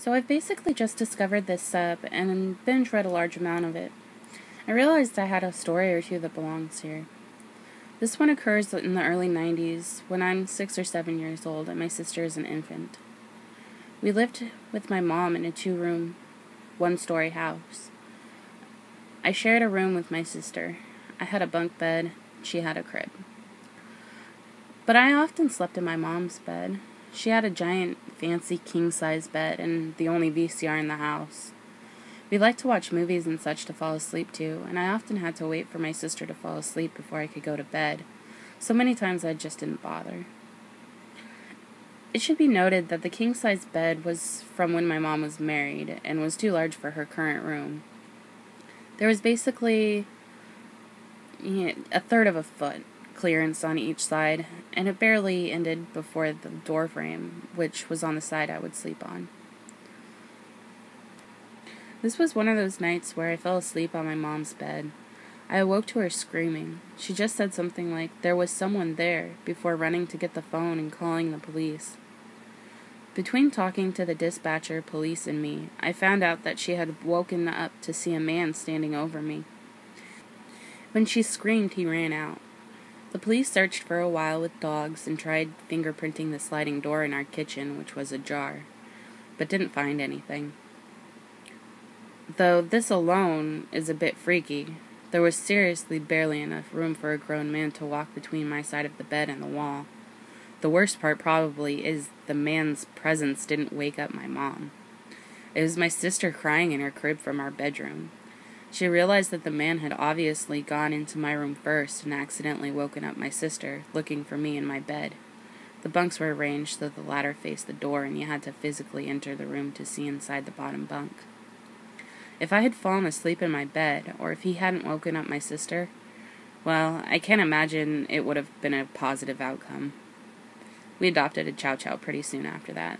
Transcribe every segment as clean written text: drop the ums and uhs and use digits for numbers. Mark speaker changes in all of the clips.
Speaker 1: So I've basically just discovered this sub and binge read a large amount of it. I realized I had a story or two that belongs here. This one occurs in the early 90s when I'm 6 or 7 years old and my sister is an infant. We lived with my mom in a 2-room, 1-story house. I shared a room with my sister. I had a bunk bed, she had a crib. But I often slept in my mom's bed. She had a giant, fancy king-size bed and the only VCR in the house. We liked to watch movies and such to fall asleep to, and I often had to wait for my sister to fall asleep before I could go to bed. So many times I just didn't bother. It should be noted that the king-size bed was from when my mom was married and was too large for her current room. There was basically a third of a foot clearance on each side, and it barely ended before the door frame, which was on the side I would sleep on. This was one of those nights where I fell asleep on my mom's bed. I awoke to her screaming. She just said something like, "There was someone there," before running to get the phone and calling the police. Between talking to the dispatcher, police, and me, I found out that she had woken up to see a man standing over me. When she screamed, he ran out. The police searched for a while with dogs and tried fingerprinting the sliding door in our kitchen, which was ajar, but didn't find anything. Though this alone is a bit freaky, there was seriously barely enough room for a grown man to walk between my side of the bed and the wall. The worst part probably is the man's presence didn't wake up my mom. It was my sister crying in her crib from our bedroom. She realized that the man had obviously gone into my room first and accidentally woken up my sister, looking for me in my bed. The bunks were arranged so the latter faced the door, and you had to physically enter the room to see inside the bottom bunk. If I had fallen asleep in my bed, or if he hadn't woken up my sister, well, I can't imagine it would have been a positive outcome. We adopted a chow chow pretty soon after that.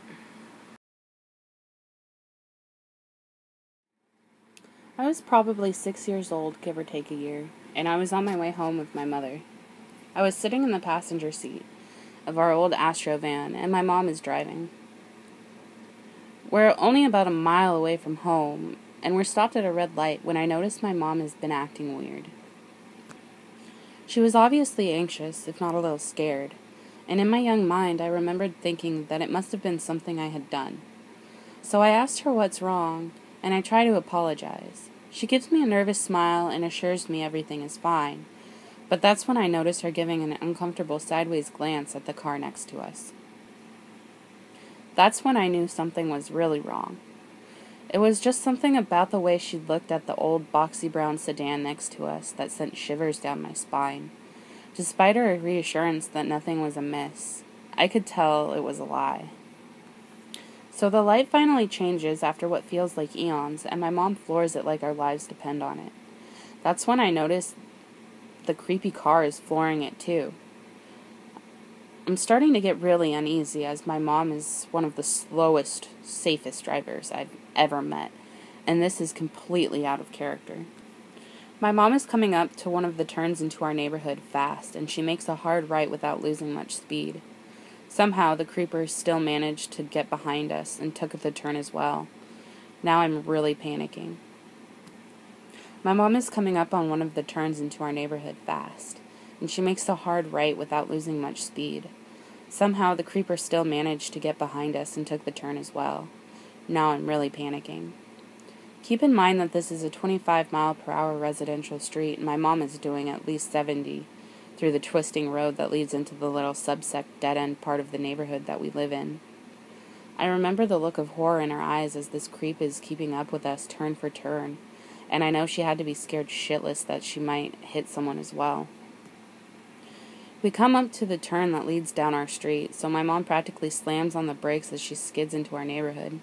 Speaker 1: I was probably 6 years old, give or take a year, and I was on my way home with my mother. I was sitting in the passenger seat of our old Astro van, and my mom is driving. We're only about a mile away from home, and we're stopped at a red light when I noticed my mom has been acting weird. She was obviously anxious, if not a little scared, and in my young mind I remembered thinking that it must have been something I had done. So I asked her what's wrong, and I try to apologize. She gives me a nervous smile and assures me everything is fine, but that's when I notice her giving an uncomfortable sideways glance at the car next to us. That's when I knew something was really wrong. It was just something about the way she looked at the old boxy brown sedan next to us that sent shivers down my spine. Despite her reassurance that nothing was amiss, I could tell it was a lie. So the light finally changes after what feels like eons, and my mom floors it like our lives depend on it. That's when I notice the creepy car is flooring it too. I'm starting to get really uneasy as my mom is one of the slowest, safest drivers I've ever met, and this is completely out of character. My mom is coming up to one of the turns into our neighborhood fast, and she makes a hard right without losing much speed. Somehow, the creepers still managed to get behind us and took the turn as well. Now I'm really panicking. My mom is coming up on one of the turns into our neighborhood fast, and she makes a hard right without losing much speed. Somehow, the creeper still managed to get behind us and took the turn as well. Now I'm really panicking. Keep in mind that this is a 25-mile-per-hour residential street, and my mom is doing at least 70 through the twisting road that leads into the little subsect dead-end part of the neighborhood that we live in. I remember the look of horror in her eyes as this creep is keeping up with us turn for turn, and I know she had to be scared shitless that she might hit someone as well. We come up to the turn that leads down our street, so my mom practically slams on the brakes as she skids into our neighborhood.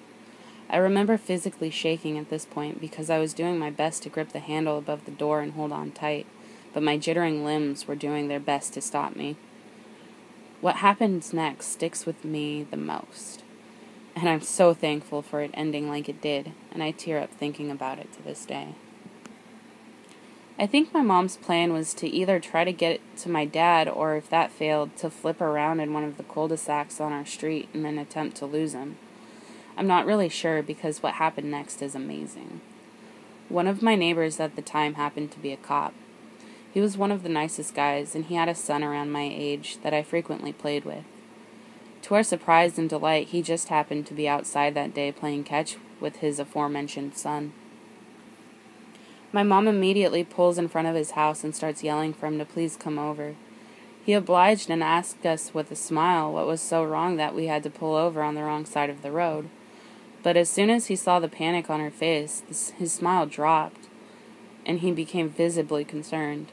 Speaker 1: I remember physically shaking at this point because I was doing my best to grip the handle above the door and hold on tight, but my jittering limbs were doing their best to stop me. What happens next sticks with me the most, and I'm so thankful for it ending like it did, and I tear up thinking about it to this day. I think my mom's plan was to either try to get to my dad, or if that failed, to flip around in one of the cul-de-sacs on our street in an attempt to lose him. I'm not really sure because what happened next is amazing. One of my neighbors at the time happened to be a cop. He was one of the nicest guys, and he had a son around my age that I frequently played with. To our surprise and delight, he just happened to be outside that day playing catch with his aforementioned son. My mom immediately pulls in front of his house and starts yelling for him to please come over. He obliged and asked us with a smile what was so wrong that we had to pull over on the wrong side of the road. But as soon as he saw the panic on her face, his smile dropped, and he became visibly concerned.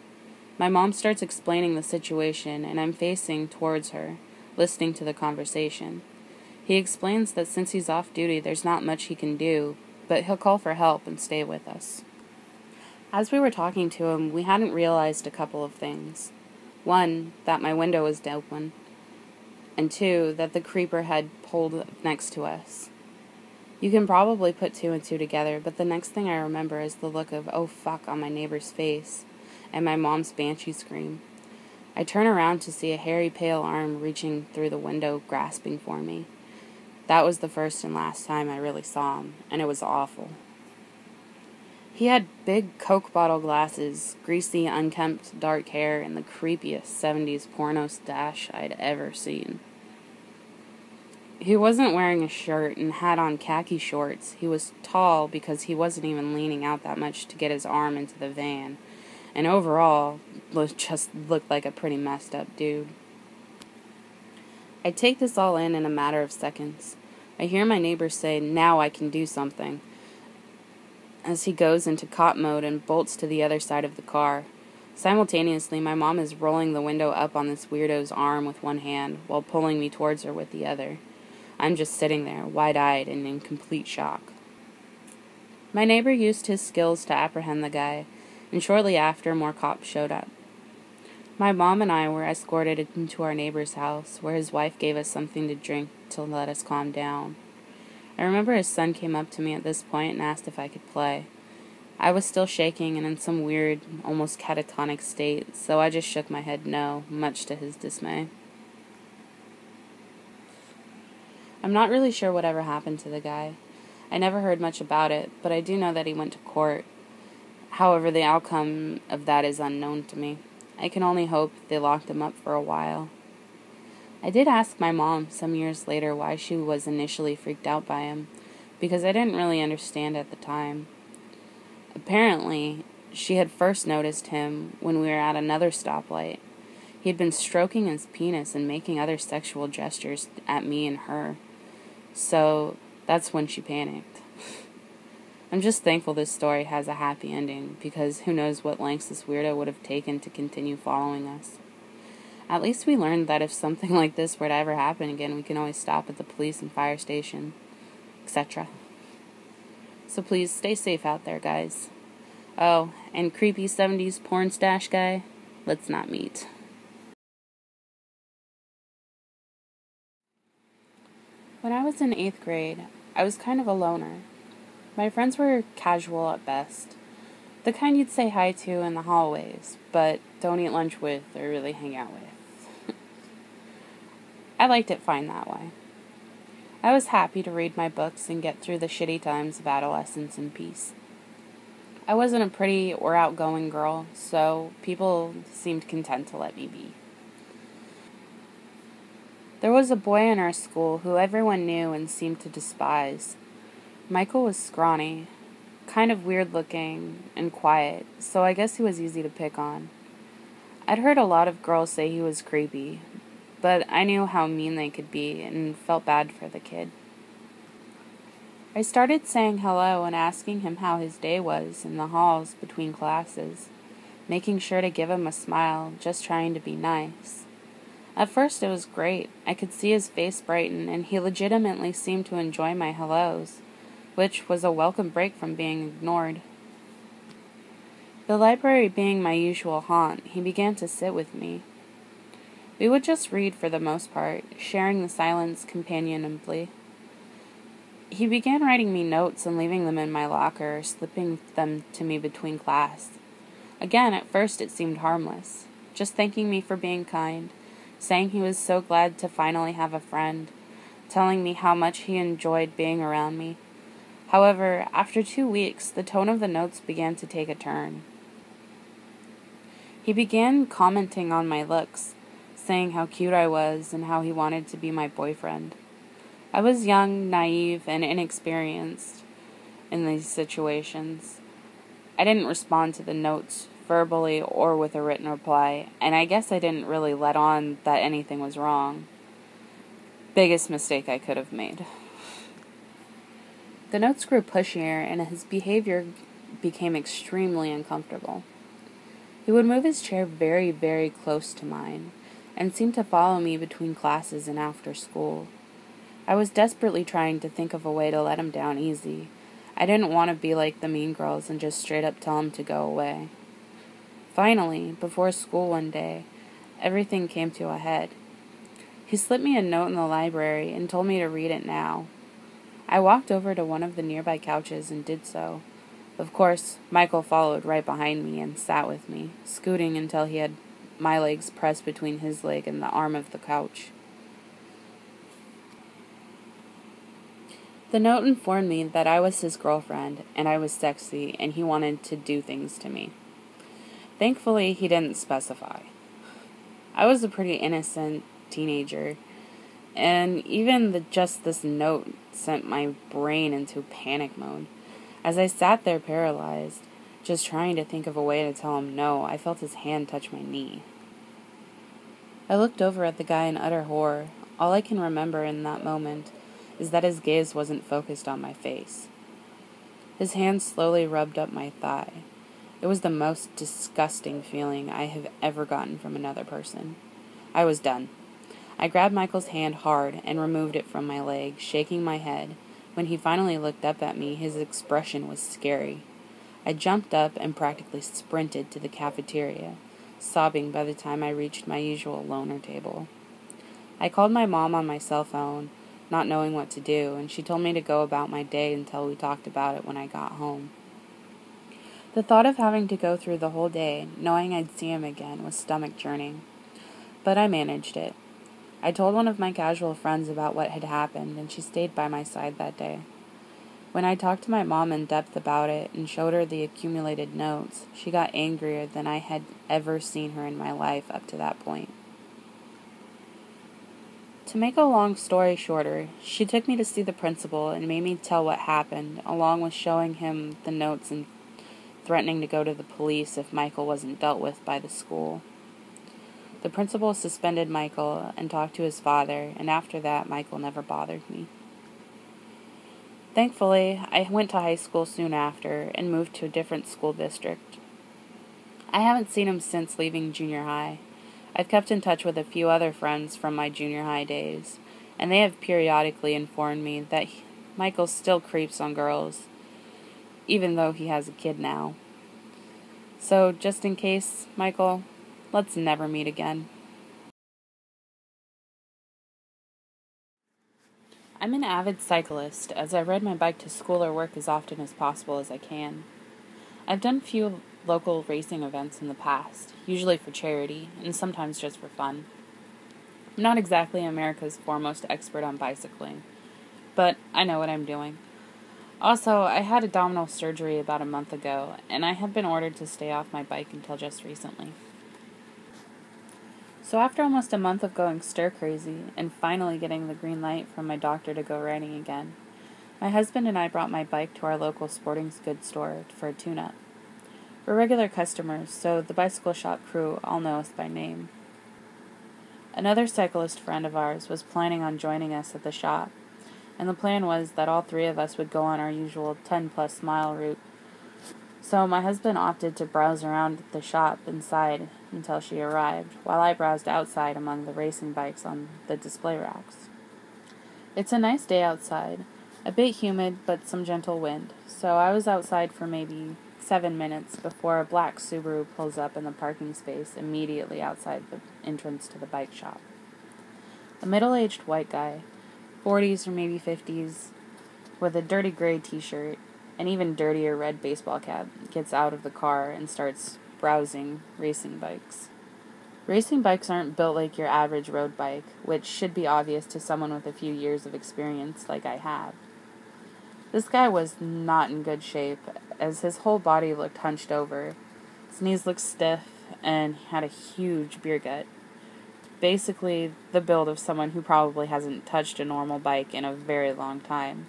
Speaker 1: My mom starts explaining the situation, and I'm facing towards her, listening to the conversation. He explains that since he's off duty, there's not much he can do, but he'll call for help and stay with us. As we were talking to him, we hadn't realized a couple of things. One, that my window was open, and two, that the creeper had pulled next to us. You can probably put two and two together, but the next thing I remember is the look of "oh fuck" on my neighbor's face, and my mom's banshee scream. I turn around to see a hairy pale arm reaching through the window grasping for me. That was the first and last time I really saw him, and it was awful. He had big Coke bottle glasses, greasy, unkempt, dark hair, and the creepiest 70s porno stash I'd ever seen. He wasn't wearing a shirt and had on khaki shorts. He was tall because he wasn't even leaning out that much to get his arm into the van, and overall, just looked like a pretty messed up dude. I take this all in a matter of seconds. I hear my neighbor say, "Now I can do something," as he goes into cop mode and bolts to the other side of the car. Simultaneously, my mom is rolling the window up on this weirdo's arm with one hand while pulling me towards her with the other. I'm just sitting there, wide-eyed and in complete shock. My neighbor used his skills to apprehend the guy, and shortly after, more cops showed up. My mom and I were escorted into our neighbor's house, where his wife gave us something to drink to let us calm down. I remember his son came up to me at this point and asked if I could play. I was still shaking and in some weird, almost catatonic state, so I just shook my head no, much to his dismay. I'm not really sure whatever happened to the guy. I never heard much about it, but I do know that he went to court. However, the outcome of that is unknown to me. I can only hope they locked him up for a while. I did ask my mom some years later why she was initially freaked out by him, because I didn't really understand at the time. Apparently, she had first noticed him when we were at another stoplight. He had been stroking his penis and making other sexual gestures at me and her. So, that's when she panicked. I'm just thankful this story has a happy ending, because who knows what lengths this weirdo would have taken to continue following us. At least we learned that if something like this were to ever happen again, we can always stop at the police and fire station, etc. So please stay safe out there, guys. Oh, and creepy 70s porn stash guy, let's not meet. When I was in 8th grade, I was kind of a loner. My friends were casual at best. The kind you'd say hi to in the hallways, but don't eat lunch with or really hang out with. I liked it fine that way. I was happy to read my books and get through the shitty times of adolescence in peace. I wasn't a pretty or outgoing girl, so people seemed content to let me be. There was a boy in our school who everyone knew and seemed to despise. Michael was scrawny, kind of weird-looking and quiet, so I guess he was easy to pick on. I'd heard a lot of girls say he was creepy, but I knew how mean they could be and felt bad for the kid. I started saying hello and asking him how his day was in the halls between classes, making sure to give him a smile, just trying to be nice. At first it was great. I could see his face brighten, and he legitimately seemed to enjoy my hellos, which was a welcome break from being ignored. The library being my usual haunt, he began to sit with me. We would just read for the most part, sharing the silence companionably. He began writing me notes and leaving them in my locker, or slipping them to me between class. Again, at first it seemed harmless, just thanking me for being kind, saying he was so glad to finally have a friend, telling me how much he enjoyed being around me. However, after 2 weeks, the tone of the notes began to take a turn. He began commenting on my looks, saying how cute I was and how he wanted to be my boyfriend. I was young, naive, and inexperienced in these situations. I didn't respond to the notes verbally or with a written reply, and I guess I didn't really let on that anything was wrong. Biggest mistake I could have made. The notes grew pushier, and his behavior became extremely uncomfortable. He would move his chair very, very close to mine, and seemed to follow me between classes and after school. I was desperately trying to think of a way to let him down easy. I didn't want to be like the mean girls and just straight up tell him to go away. Finally, before school one day, everything came to a head. He slipped me a note in the library and told me to read it now. I walked over to one of the nearby couches and did so. Of course, Michael followed right behind me and sat with me, scooting until he had my legs pressed between his leg and the arm of the couch. The note informed me that I was his girlfriend, and I was sexy, and he wanted to do things to me. Thankfully, he didn't specify. I was a pretty innocent teenager, and even just this note sent my brain into panic mode. As I sat there paralyzed, just trying to think of a way to tell him no, I felt his hand touch my knee. I looked over at the guy in utter horror. All I can remember in that moment is that his gaze wasn't focused on my face. His hand slowly rubbed up my thigh. It was the most disgusting feeling I have ever gotten from another person. I was done. I grabbed Michael's hand hard and removed it from my leg, shaking my head. When he finally looked up at me, his expression was scary. I jumped up and practically sprinted to the cafeteria, sobbing by the time I reached my usual loner table. I called my mom on my cell phone, not knowing what to do, and she told me to go about my day until we talked about it when I got home. The thought of having to go through the whole day, knowing I'd see him again, was stomach-churning. But I managed it. I told one of my casual friends about what had happened, and she stayed by my side that day. When I talked to my mom in depth about it and showed her the accumulated notes, she got angrier than I had ever seen her in my life up to that point. To make a long story shorter, she took me to see the principal and made me tell what happened, along with showing him the notes and threatening to go to the police if Michael wasn't dealt with by the school. The principal suspended Michael and talked to his father, and after that, Michael never bothered me. Thankfully, I went to high school soon after and moved to a different school district. I haven't seen him since leaving junior high. I've kept in touch with a few other friends from my junior high days, and they have periodically informed me that Michael still creeps on girls, even though he has a kid now. So, just in case, Michael, let's never meet again. I'm an avid cyclist, as I ride my bike to school or work as often as possible as I can. I've done few local racing events in the past, usually for charity, and sometimes just for fun. I'm not exactly America's foremost expert on bicycling, but I know what I'm doing. Also, I had abdominal surgery about a month ago, and I have been ordered to stay off my bike until just recently. So after almost a month of going stir-crazy, and finally getting the green light from my doctor to go riding again, my husband and I brought my bike to our local sporting goods store for a tune-up. We're regular customers, so the bicycle shop crew all know us by name. Another cyclist friend of ours was planning on joining us at the shop, and the plan was that all three of us would go on our usual 10-plus mile route. So my husband opted to browse around the shop inside until she arrived, while I browsed outside among the racing bikes on the display racks. It's a nice day outside, a bit humid but some gentle wind, so I was outside for maybe 7 minutes before a black Subaru pulls up in the parking space immediately outside the entrance to the bike shop. A middle-aged white guy, 40s or maybe 50s, with a dirty gray t-shirt, an even dirtier red baseball cap, gets out of the car and starts browsing racing bikes. Racing bikes aren't built like your average road bike, which should be obvious to someone with a few years of experience like I have. This guy was not in good shape, as his whole body looked hunched over. His knees looked stiff, and he had a huge beer gut. Basically, the build of someone who probably hasn't touched a normal bike in a very long time.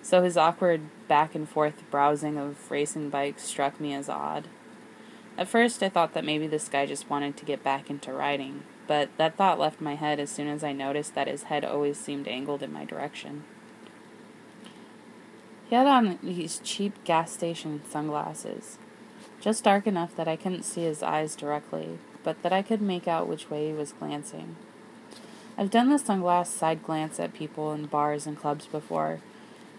Speaker 1: So his awkward back and forth browsing of racing bikes struck me as odd. At first, I thought that maybe this guy just wanted to get back into riding, but that thought left my head as soon as I noticed that his head always seemed angled in my direction. He had on these cheap gas station sunglasses, just dark enough that I couldn't see his eyes directly, but that I could make out which way he was glancing. I've done the sunglass side glance at people in bars and clubs before,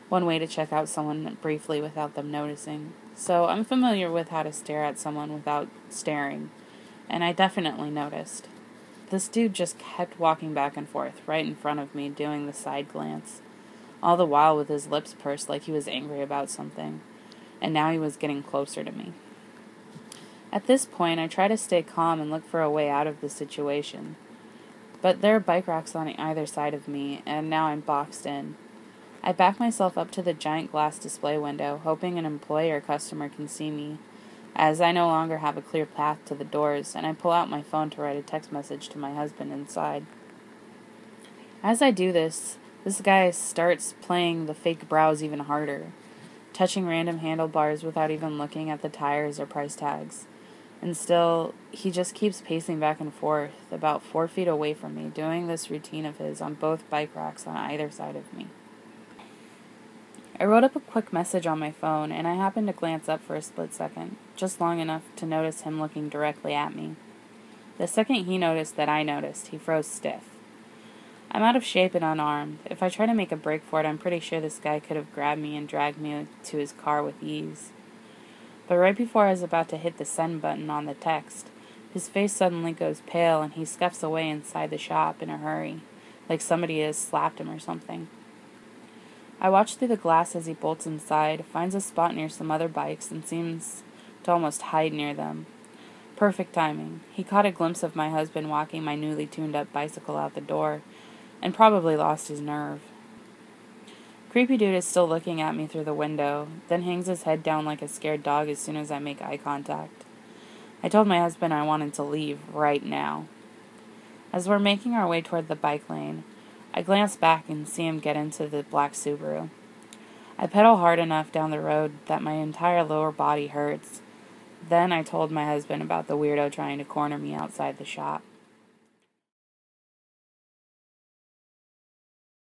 Speaker 1: one way to check out someone briefly without them noticing, so I'm familiar with how to stare at someone without staring, and I definitely noticed. This dude just kept walking back and forth right in front of me, doing the side glance, all the while with his lips pursed like he was angry about something, and now he was getting closer to me. At this point, I try to stay calm and look for a way out of the situation, but there are bike racks on either side of me, and now I'm boxed in. I back myself up to the giant glass display window, hoping an employee or customer can see me, as I no longer have a clear path to the doors, and I pull out my phone to write a text message to my husband inside. As I do this guy starts playing the fake browse even harder, touching random handlebars without even looking at the tires or price tags. And still, he just keeps pacing back and forth, about 4 feet away from me, doing this routine of his on both bike racks on either side of me. I wrote up a quick message on my phone, and I happened to glance up for a split second, just long enough to notice him looking directly at me. The second he noticed that I noticed, he froze stiff. I'm out of shape and unarmed. If I try to make a break for it, I'm pretty sure this guy could have grabbed me and dragged me to his car with ease. But right before I was about to hit the send button on the text, his face suddenly goes pale and he scuffs away inside the shop in a hurry, like somebody has slapped him or something. I watch through the glass as he bolts inside, finds a spot near some other bikes, and seems to almost hide near them. Perfect timing. He caught a glimpse of my husband walking my newly tuned-up bicycle out the door, and probably lost his nerve. Creepy dude is still looking at me through the window, then hangs his head down like a scared dog as soon as I make eye contact. I told my husband I wanted to leave right now. As we're making our way toward the bike lane, I glance back and see him get into the black Subaru. I pedal hard enough down the road that my entire lower body hurts. Then I told my husband about the weirdo trying to corner me outside the shop.